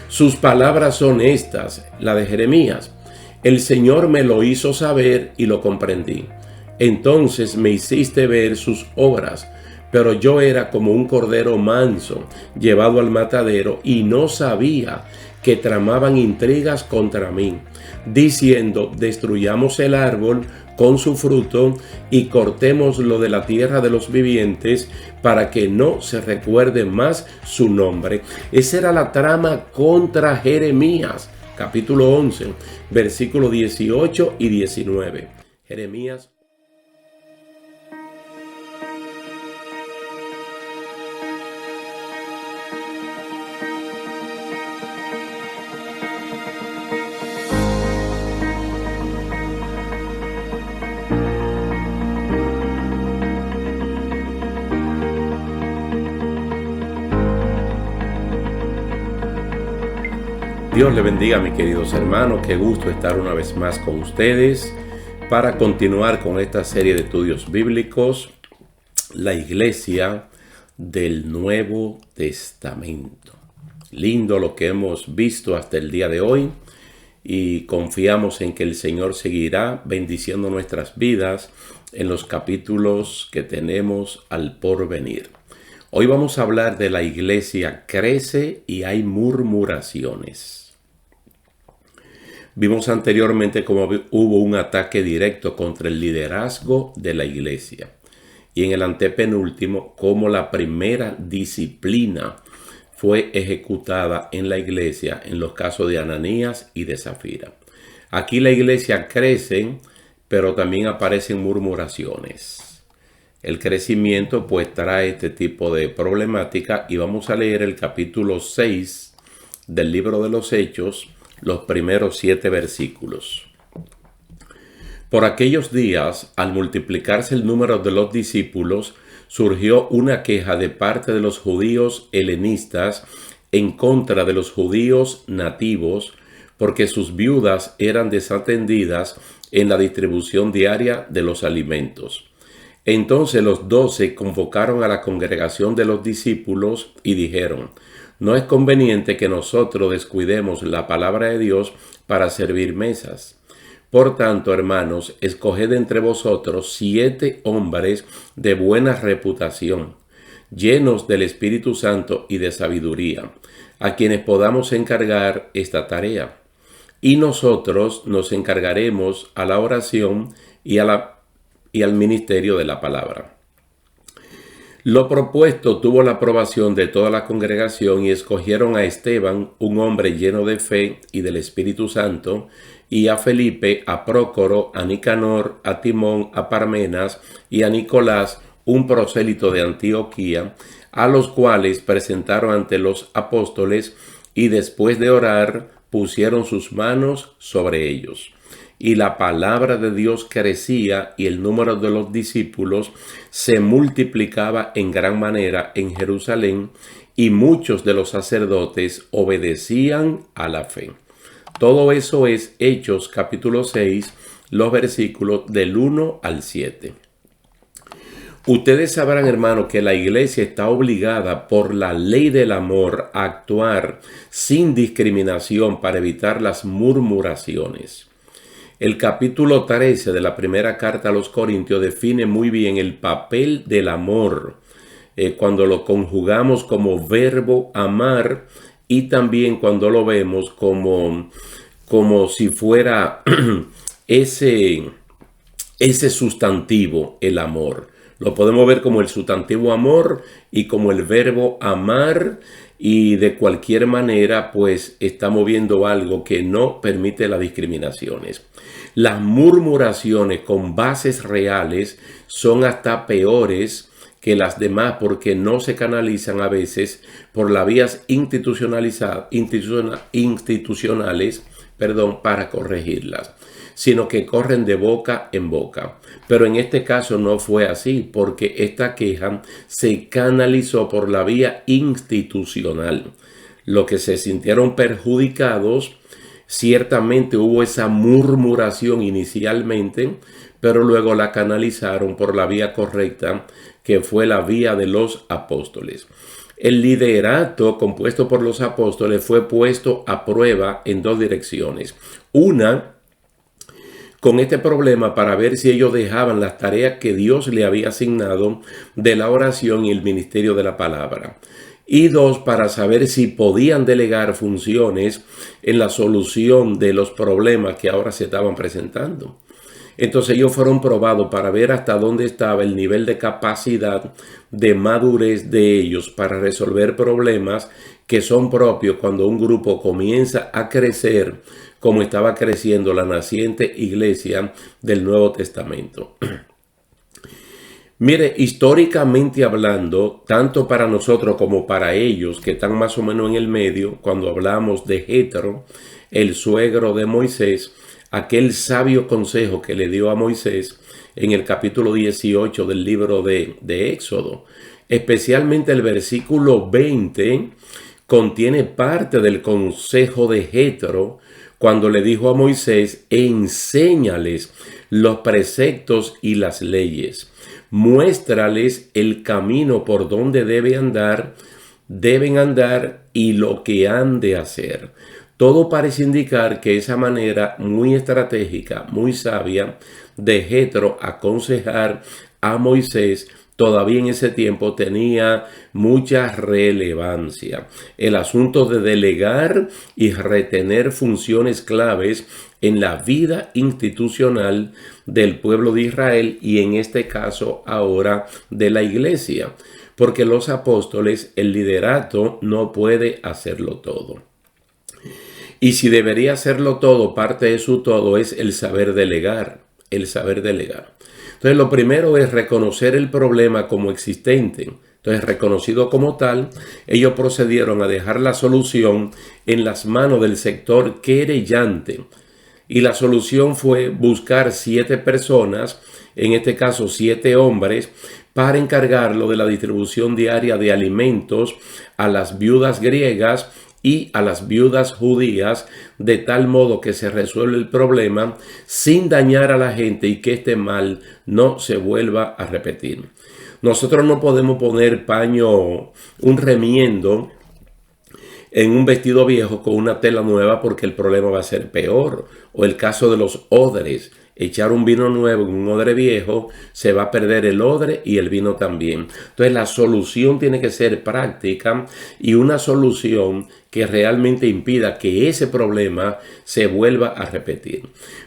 Sus palabras son estas, la de Jeremías. El Señor me lo hizo saber y lo comprendí. Entonces me hiciste ver sus obras, pero yo era como un cordero manso, llevado al matadero, y no sabía que tramaban intrigas contra mí, diciendo, destruyamos el árbol con su fruto y cortémoslo de la tierra de los vivientes para que no se recuerde más su nombre. Esa era la trama contra Jeremías, capítulo 11, versículos 18 y 19. Jeremías. Dios le bendiga, mis queridos hermanos. Qué gusto estar una vez más con ustedes para continuar con esta serie de estudios bíblicos, la Iglesia del Nuevo Testamento. Lindo lo que hemos visto hasta el día de hoy y confiamos en que el Señor seguirá bendiciendo nuestras vidas en los capítulos que tenemos al porvenir. Hoy vamos a hablar de la iglesia crece y hay murmuraciones. Vimos anteriormente cómo hubo un ataque directo contra el liderazgo de la iglesia. Y en el antepenúltimo, cómo la primera disciplina fue ejecutada en la iglesia en los casos de Ananías y de Zafira. Aquí la iglesia crece, pero también aparecen murmuraciones. El crecimiento pues trae este tipo de problemática y vamos a leer el capítulo 6 del libro de los Hechos, los primeros 7 versículos. Por aquellos días, al multiplicarse el número de los discípulos, surgió una queja de parte de los judíos helenistas en contra de los judíos nativos, porque sus viudas eran desatendidas en la distribución diaria de los alimentos. Entonces los 12 convocaron a la congregación de los discípulos y dijeron: no es conveniente que nosotros descuidemos la palabra de Dios para servir mesas. Por tanto, hermanos, escoged entre vosotros 7 hombres de buena reputación, llenos del Espíritu Santo y de sabiduría, a quienes podamos encargar esta tarea. Y nosotros nos encargaremos a la oración y al ministerio de la palabra. Lo propuesto tuvo la aprobación de toda la congregación y escogieron a Esteban, un hombre lleno de fe y del Espíritu Santo, y a Felipe, a Prócoro, a Nicanor, a Timón, a Parmenas y a Nicolás, un prosélito de Antioquía, a los cuales presentaron ante los apóstoles y después de orar pusieron sus manos sobre ellos. Y la palabra de Dios crecía y el número de los discípulos se multiplicaba en gran manera en Jerusalén y muchos de los sacerdotes obedecían a la fe. Todo eso es Hechos capítulo 6, los versículos del 1 al 7. Ustedes sabrán, hermanos, que la iglesia está obligada por la ley del amor a actuar sin discriminación para evitar las murmuraciones. El capítulo 13 de la primera carta a los Corintios define muy bien el papel del amor cuando lo conjugamos como verbo amar y también cuando lo vemos como si fuera ese sustantivo, el amor. Lo podemos ver como el sustantivo amor y como el verbo amar, y de cualquier manera pues estamos viendo algo que no permite las discriminaciones. Las murmuraciones con bases reales son hasta peores que las demás porque no se canalizan a veces por las vías institucionales para corregirlas, sino que corren de boca en boca. Pero en este caso no fue así, porque esta queja se canalizó por la vía institucional. Los que se sintieron perjudicados, ciertamente hubo esa murmuración inicialmente, pero luego la canalizaron por la vía correcta, que fue la vía de los apóstoles. el liderato compuesto por los apóstoles fue puesto a prueba en dos direcciones. Una, con este problema para ver si ellos dejaban las tareas que Dios le había asignado de la oración y el ministerio de la palabra. Y dos, para saber si podían delegar funciones en la solución de los problemas que ahora se estaban presentando. Entonces ellos fueron probados para ver hasta dónde estaba el nivel de capacidad, de madurez de ellos para resolver problemas que son propios cuando un grupo comienza a crecer como estaba creciendo la naciente iglesia del Nuevo Testamento. Mire, históricamente hablando, tanto para nosotros como para ellos que están más o menos en el medio, cuando hablamos de Jetro, el suegro de Moisés, aquel sabio consejo que le dio a Moisés en el capítulo 18 del libro de Éxodo, especialmente el versículo 20, contiene parte del consejo de Jetro cuando le dijo a Moisés: enséñales los preceptos y las leyes. Muéstrales el camino por donde deben andar y lo que han de hacer. Todo parece indicar que esa manera muy estratégica, muy sabia de Jetro aconsejar a Moisés todavía en ese tiempo tenía mucha relevancia. El asunto de delegar y retener funciones claves en la vida institucional del pueblo de Israel y en este caso ahora de la iglesia, porque los apóstoles, el liderato no puede hacerlo todo. Y si debería hacerlo todo, parte de su todo es el saber delegar, el saber delegar. Entonces lo primero es reconocer el problema como existente. Entonces, reconocido como tal, ellos procedieron a dejar la solución en las manos del sector querellante. Y la solución fue buscar 7 personas, en este caso 7 hombres, para encargarlo de la distribución diaria de alimentos a las viudas griegas y a las viudas judías, de tal modo que se resuelve el problema sin dañar a la gente y que este mal no se vuelva a repetir. Nosotros no podemos poner un remiendo en un vestido viejo con una tela nueva porque el problema va a ser peor. O el caso de los odres. Echar un vino nuevo en un odre viejo, se va a perder el odre y el vino también. Entonces la solución tiene que ser práctica y una solución que realmente impida que ese problema se vuelva a repetir.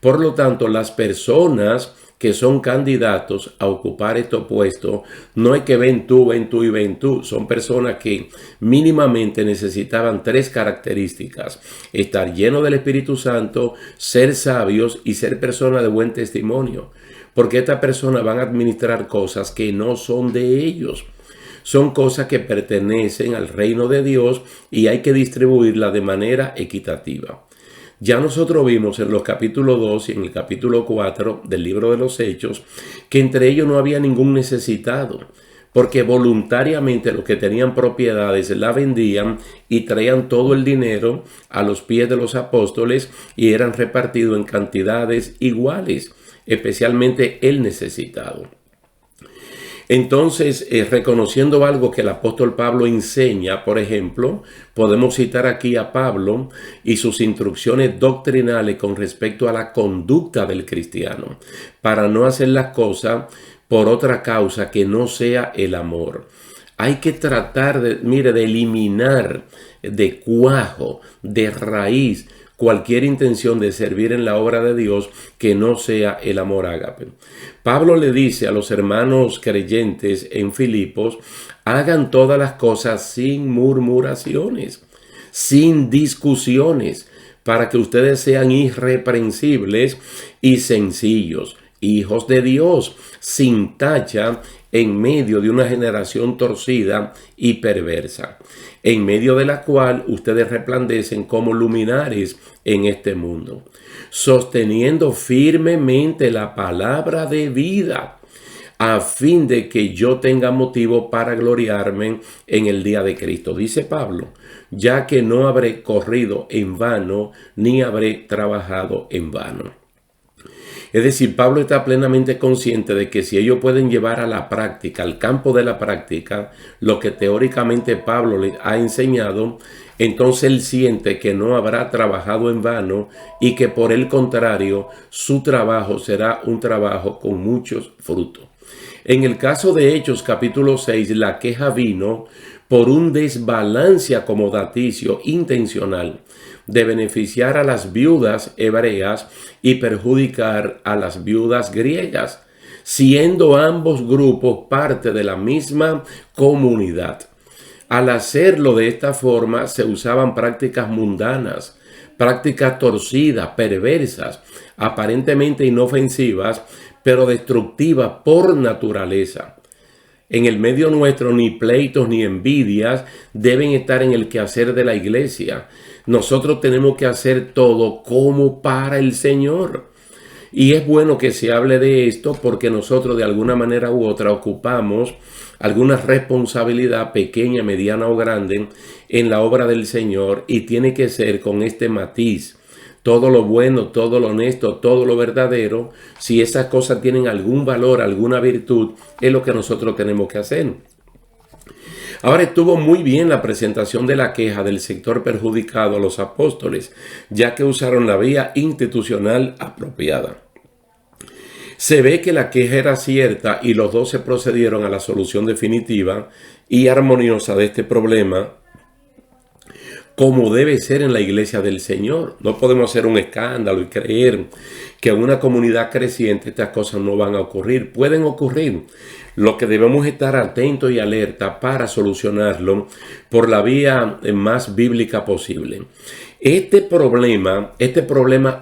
Por lo tanto, las personas que son candidatos a ocupar estos puestos, no es que ven tú y ven tú. Son personas que mínimamente necesitaban 3 características: estar lleno del Espíritu Santo, ser sabios y ser personas de buen testimonio. Porque estas personas van a administrar cosas que no son de ellos. Son cosas que pertenecen al reino de Dios y hay que distribuirlas de manera equitativa. Ya nosotros vimos en los capítulos 2 y en el capítulo 4 del libro de los Hechos que entre ellos no había ningún necesitado, porque voluntariamente los que tenían propiedades la vendían y traían todo el dinero a los pies de los apóstoles y eran repartidos en cantidades iguales, especialmente el necesitado. Entonces, reconociendo algo que el apóstol Pablo enseña, por ejemplo, podemos citar aquí a Pablo y sus instrucciones doctrinales con respecto a la conducta del cristiano, para no hacer las cosas por otra causa que no sea el amor. Hay que tratar de eliminar de cuajo, de raíz, cualquier intención de servir en la obra de Dios que no sea el amor ágape. Pablo le dice a los hermanos creyentes en Filipos: hagan todas las cosas sin murmuraciones, sin discusiones, para que ustedes sean irreprensibles y sencillos, hijos de Dios, sin tacha, en medio de una generación torcida y perversa, en medio de la cual ustedes resplandecen como luminares en este mundo, sosteniendo firmemente la palabra de vida, a fin de que yo tenga motivo para gloriarme en el día de Cristo. Dice Pablo: ya que no habré corrido en vano, ni habré trabajado en vano. Es decir, Pablo está plenamente consciente de que si ellos pueden llevar a la práctica, al campo de la práctica, lo que teóricamente Pablo les ha enseñado, entonces él siente que no habrá trabajado en vano y que por el contrario, su trabajo será un trabajo con muchos frutos. En el caso de Hechos capítulo 6, la queja vino por un desbalance acomodaticio intencional de beneficiar a las viudas hebreas y perjudicar a las viudas griegas, siendo ambos grupos parte de la misma comunidad. Al hacerlo de esta forma se usaban prácticas mundanas, prácticas torcidas, perversas, aparentemente inofensivas, pero destructivas por naturaleza. En el medio nuestro ni pleitos ni envidias deben estar en el quehacer de la iglesia. Nosotros tenemos que hacer todo como para el Señor. Y es bueno que se hable de esto porque nosotros de alguna manera u otra ocupamos alguna responsabilidad pequeña, mediana o grande en la obra del Señor, y tiene que ser con este matiz. Todo lo bueno, todo lo honesto, todo lo verdadero, si esas cosas tienen algún valor, alguna virtud, es lo que nosotros tenemos que hacer. Ahora, estuvo muy bien la presentación de la queja del sector perjudicado a los apóstoles, ya que usaron la vía institucional apropiada. Se ve que la queja era cierta y los dos se procedieron a la solución definitiva y armoniosa de este problema, como debe ser en la iglesia del Señor. No podemos hacer un escándalo y creer que en una comunidad creciente estas cosas no van a ocurrir. Pueden ocurrir. Lo que debemos estar atentos y alerta para solucionarlo por la vía más bíblica posible. Este problema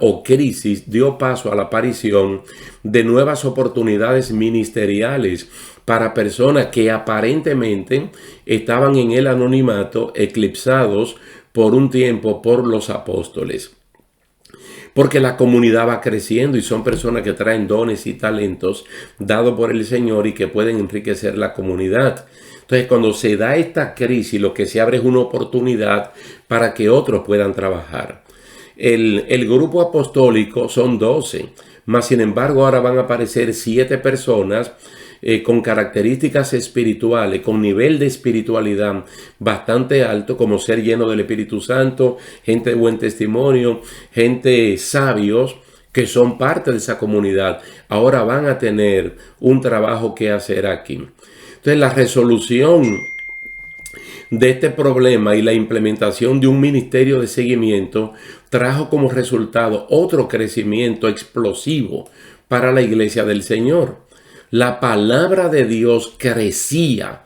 o crisis dio paso a la aparición de nuevas oportunidades ministeriales para personas que aparentemente estaban en el anonimato, eclipsados por un tiempo por los apóstoles. Porque la comunidad va creciendo y son personas que traen dones y talentos dados por el Señor y que pueden enriquecer la comunidad. Entonces, cuando se da esta crisis, lo que se abre es una oportunidad para que otros puedan trabajar. El grupo apostólico son 12, mas sin embargo ahora van a aparecer 7 personas con características espirituales, con nivel de espiritualidad bastante alto, como ser lleno del Espíritu Santo, gente de buen testimonio, gente sabios, que son parte de esa comunidad. Ahora van a tener un trabajo que hacer aquí. Entonces, la resolución de este problema y la implementación de un ministerio de seguimiento trajo como resultado otro crecimiento explosivo para la iglesia del Señor. La palabra de Dios crecía.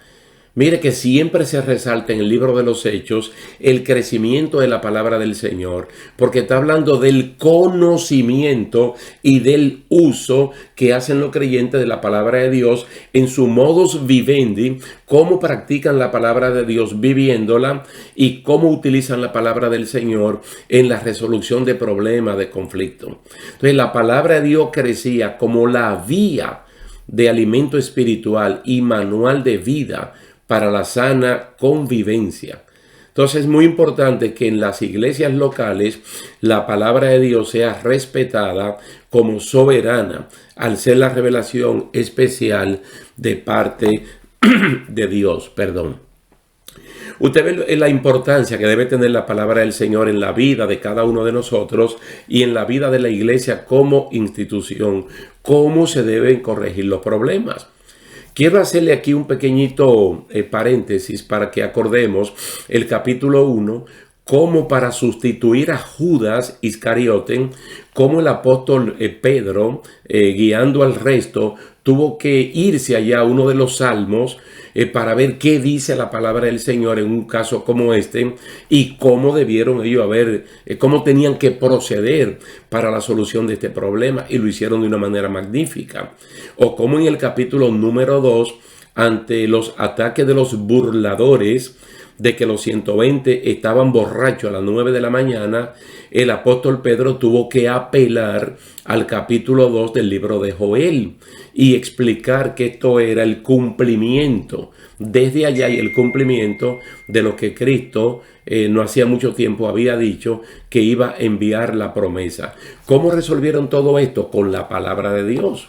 Mire que siempre se resalta en el libro de los Hechos el crecimiento de la palabra del Señor, porque está hablando del conocimiento y del uso que hacen los creyentes de la palabra de Dios en su modus vivendi, cómo practican la palabra de Dios viviéndola y cómo utilizan la palabra del Señor en la resolución de problemas, de conflictos. Entonces, la palabra de Dios crecía como la vía de alimento espiritual y manual de vida para la sana convivencia. Entonces es muy importante que en las iglesias locales la palabra de Dios sea respetada como soberana, al ser la revelación especial de parte de Dios. Usted ve la importancia que debe tener la palabra del Señor en la vida de cada uno de nosotros y en la vida de la iglesia como institución, cómo se deben corregir los problemas. Quiero hacerle aquí un pequeñito paréntesis para que acordemos el capítulo 1, como para sustituir a Judas Iscariote, como el apóstol Pedro, guiando al resto, tuvo que irse allá a uno de los salmos para ver qué dice la palabra del Señor en un caso como este y cómo debieron ellos cómo tenían que proceder para la solución de este problema, y lo hicieron de una manera magnífica. O como en el capítulo número 2, ante los ataques de los burladores, de que los 120 estaban borrachos a las 9 de la mañana, el apóstol Pedro tuvo que apelar al capítulo 2 del libro de Joel y explicar que esto era el cumplimiento desde allá y el cumplimiento de lo que Cristo no hacía mucho tiempo había dicho que iba a enviar la promesa. ¿Cómo resolvieron todo esto? Con la palabra de Dios.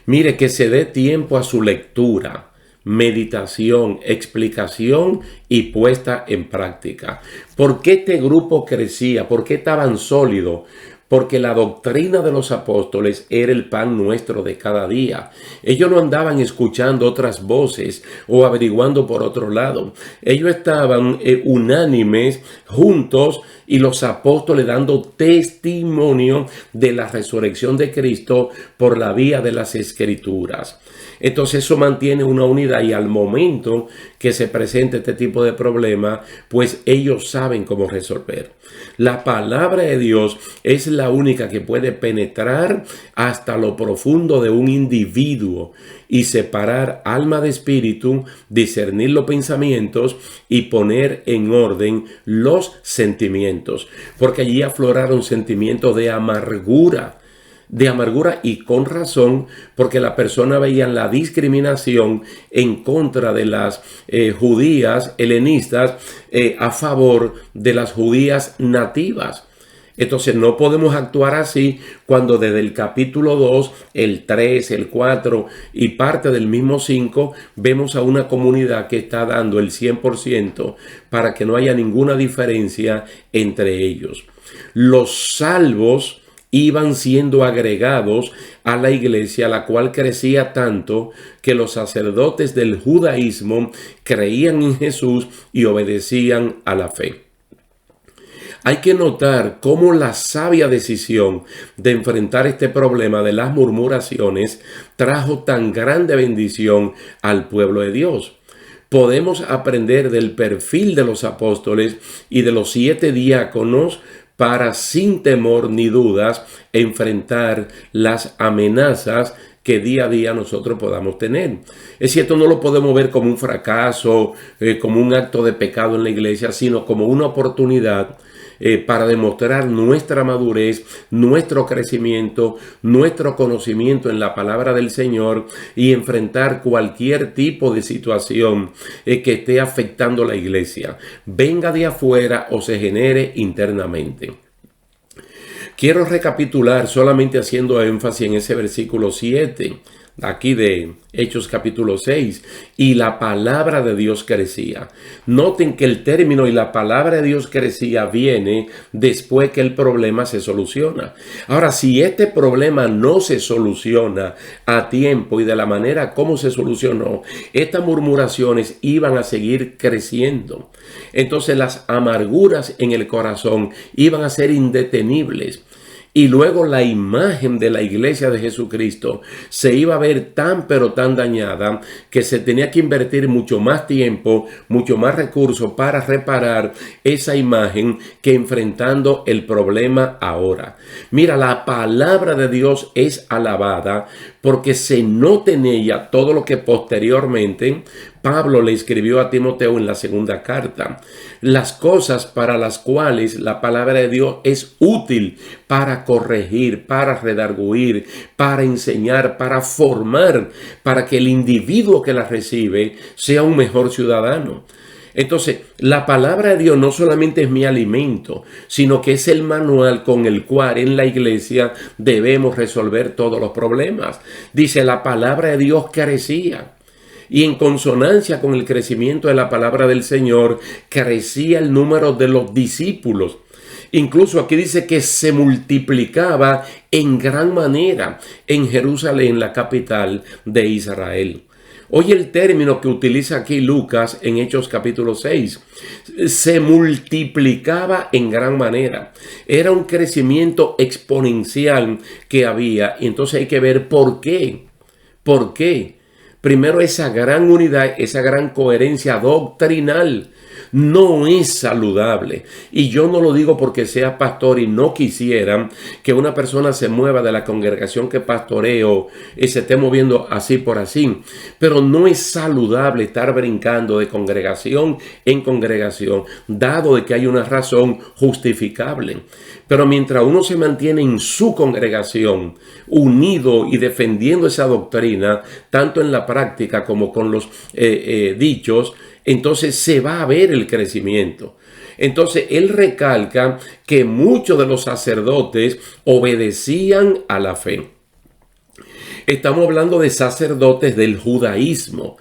Mire, que se dé tiempo a su lectura, meditación, explicación y puesta en práctica. ¿Por qué este grupo crecía? ¿Por qué estaban sólidos? Porque la doctrina de los apóstoles era el pan nuestro de cada día. Ellos no andaban escuchando otras voces o averiguando por otro lado. Ellos estaban unánimes, juntos, y los apóstoles dando testimonio de la resurrección de Cristo por la vía de las Escrituras. Entonces eso mantiene una unidad, y al momento que se presente este tipo de problema, pues ellos saben cómo resolver. La palabra de Dios es la única que puede penetrar hasta lo profundo de un individuo y separar alma de espíritu, discernir los pensamientos y poner en orden los sentimientos, porque allí afloraron sentimientos de amargura, y con razón, porque la persona veía la discriminación en contra de las judías helenistas a favor de las judías nativas. Entonces no podemos actuar así cuando desde el capítulo 2, el 3, el 4 y parte del mismo 5 vemos a una comunidad que está dando el 100% para que no haya ninguna diferencia entre ellos. Los salvos iban siendo agregados a la iglesia, la cual crecía tanto que los sacerdotes del judaísmo creían en Jesús y obedecían a la fe. Hay que notar cómo la sabia decisión de enfrentar este problema de las murmuraciones trajo tan grande bendición al pueblo de Dios. Podemos aprender del perfil de los apóstoles y de los 7 diáconos para, sin temor ni dudas, enfrentar las amenazas que día a día nosotros podamos tener. Es cierto, no lo podemos ver como un fracaso, como un acto de pecado en la iglesia, sino como una oportunidad para demostrar nuestra madurez, nuestro crecimiento, nuestro conocimiento en la palabra del Señor y enfrentar cualquier tipo de situación que esté afectando la iglesia, venga de afuera o se genere internamente. Quiero recapitular solamente haciendo énfasis en ese versículo 7, aquí de Hechos capítulo 6, y la palabra de Dios crecía. Noten que el término "y la palabra de Dios crecía" viene después que el problema se soluciona. Ahora, si este problema no se soluciona a tiempo y de la manera como se solucionó, estas murmuraciones iban a seguir creciendo. Entonces las amarguras en el corazón iban a ser indetenibles. Y luego la imagen de la iglesia de Jesucristo se iba a ver tan pero tan dañada que se tenía que invertir mucho más tiempo, mucho más recursos para reparar esa imagen que enfrentando el problema ahora. Mira, la palabra de Dios es alabada porque se nota en ella todo lo que posteriormente Pablo le escribió a Timoteo en la segunda carta. Las cosas para las cuales la palabra de Dios es útil para corregir, para redarguir, para enseñar, para formar, para que el individuo que la recibe sea un mejor ciudadano. Entonces, la palabra de Dios no solamente es mi alimento, sino que es el manual con el cual en la iglesia debemos resolver todos los problemas. Dice, la palabra de Dios crecía. Y en consonancia con el crecimiento de la palabra del Señor, crecía el número de los discípulos. Incluso aquí dice que se multiplicaba en gran manera en Jerusalén, la capital de Israel. Oye el término que utiliza aquí Lucas en Hechos capítulo 6. Se multiplicaba en gran manera. Era un crecimiento exponencial que había. Y entonces hay que ver por qué. ¿Por qué? Primero, esa gran unidad, esa gran coherencia doctrinal no es saludable. Y yo no lo digo porque sea pastor y no quisiera que una persona se mueva de la congregación que pastoreo y se esté moviendo así por así. Pero no es saludable estar brincando de congregación en congregación, dado de que hay una razón justificable. Pero mientras uno se mantiene en su congregación, unido y defendiendo esa doctrina, tanto en la práctica como con los dichos, entonces se va a ver el crecimiento. Entonces él recalca que muchos de los sacerdotes obedecían a la fe. Estamos hablando de sacerdotes del judaísmo.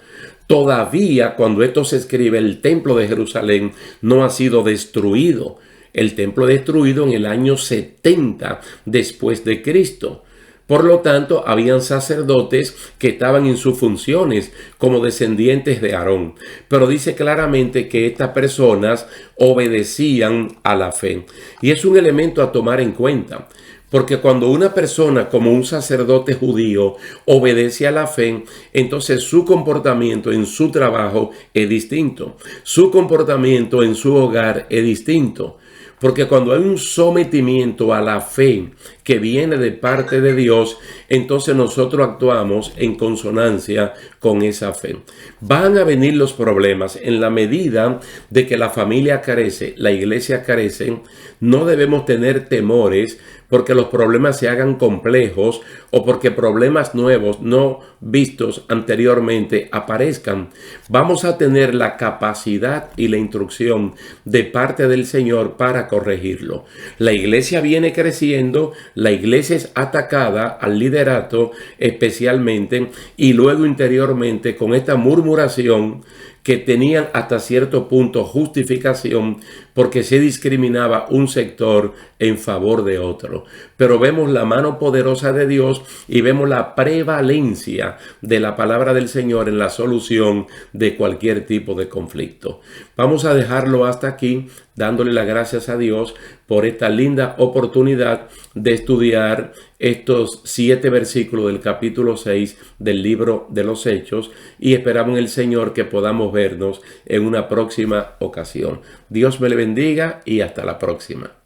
Todavía, cuando esto se escribe, el templo de Jerusalén no ha sido destruido. El templo destruido en el año 70 después de Cristo. Por lo tanto, habían sacerdotes que estaban en sus funciones como descendientes de Aarón. Pero dice claramente que estas personas obedecían a la fe. Y es un elemento a tomar en cuenta. Porque cuando una persona como un sacerdote judío obedece a la fe, entonces su comportamiento en su trabajo es distinto. Su comportamiento en su hogar es distinto. Porque cuando hay un sometimiento a la fe que viene de parte de Dios, entonces nosotros actuamos en consonancia con esa fe. Van a venir los problemas en la medida de que la familia carece, la iglesia carece. No debemos tener temores porque los problemas se hagan complejos o porque problemas nuevos no vistos anteriormente aparezcan. Vamos a tener la capacidad y la instrucción de parte del Señor para corregirlo. La iglesia viene creciendo, la iglesia es atacada al liderato especialmente y luego interiormente con esta murmuración que tenían hasta cierto punto justificación porque se discriminaba un sector en favor de otro. Pero vemos la mano poderosa de Dios y vemos la prevalencia de la palabra del Señor en la solución de cualquier tipo de conflicto. Vamos a dejarlo hasta aquí, dándole las gracias a Dios por esta linda oportunidad de estudiar estos 7 versículos del capítulo 6 del libro de los Hechos y esperamos en el Señor que podamos vernos en una próxima ocasión. Dios me le bendiga y hasta la próxima.